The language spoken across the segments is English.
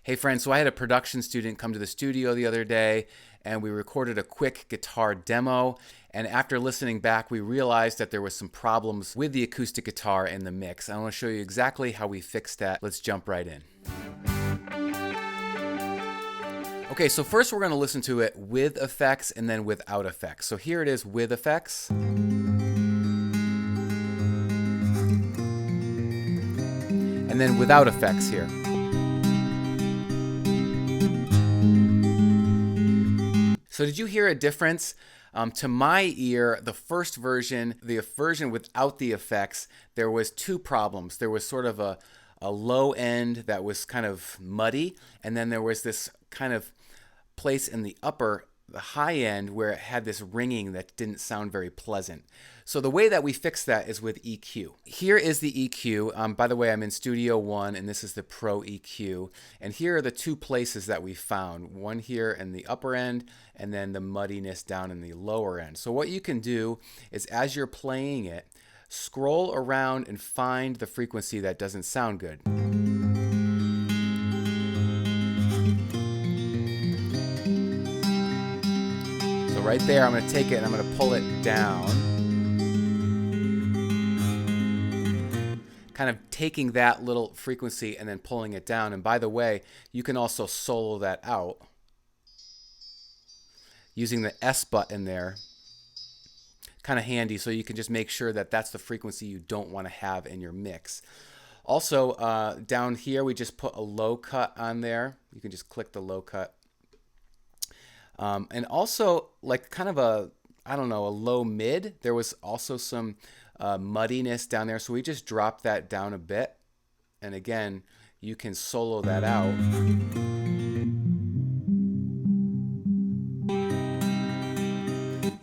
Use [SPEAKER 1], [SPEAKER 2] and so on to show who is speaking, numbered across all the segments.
[SPEAKER 1] Hey friends, so I had a production student come to the studio the other day and we recorded a quick guitar demo, and after listening back we realized that there was some problems with the acoustic guitar in the mix. I want to show you exactly how we fixed that. Let's jump right in. Okay, so first we're going to listen to it with effects and then without effects. So here it is with effects. And then without effects here. So did you hear a difference? To my ear, the first version, the version without the effects, there was two problems. There was sort of a low end that was kind of muddy, and then there was this kind of place in the high end where it had this ringing that didn't sound very pleasant. So the way that we fix that is with EQ. Here is the EQ. By the way, I'm in Studio One and this is the Pro EQ. And here are the two places that we found. One here in the upper end and then the muddiness down in the lower end. So what you can do is as you're playing it, scroll around and find the frequency that doesn't sound good. So right there, I'm going to take it and I'm going to pull it down. Kind of taking that little frequency and then pulling it down. And by the way, you can also solo that out using the S button there. Kind of handy, so you can just make sure that that's the frequency you don't want to have in your mix. Also, down here, we just put a low cut on there. You can just click the low cut. And also, like kind of a low mid. There was also some muddiness down there, so we just dropped that down a bit. And again, you can solo that out.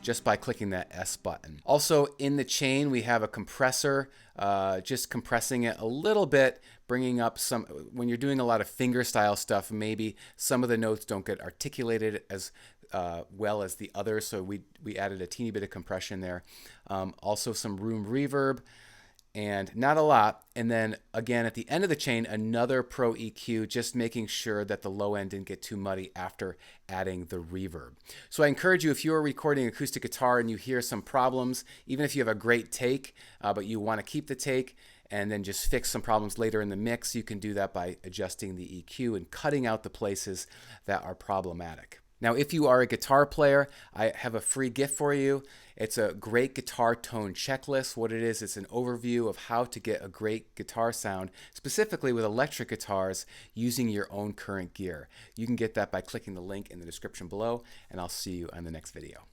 [SPEAKER 1] Just by clicking that S button. Also in the chain we have a compressor, just compressing it a little bit, bringing up some, when you're doing a lot of finger style stuff, maybe some of the notes don't get articulated as well as the others, so we added a teeny bit of compression there. Also some room reverb, and not a lot. And then again at the end of the chain, another Pro EQ, just making sure that the low end didn't get too muddy after adding the reverb. So I encourage you, if you are recording acoustic guitar and you hear some problems, even if you have a great take, but you want to keep the take and then just fix some problems later in the mix, you can do that by adjusting the EQ and cutting out the places that are problematic. Now, if you are a guitar player, I have a free gift for you. It's a great guitar tone checklist. What it is, it's an overview of how to get a great guitar sound, specifically with electric guitars, using your own current gear. You can get that by clicking the link in the description below, and I'll see you on the next video.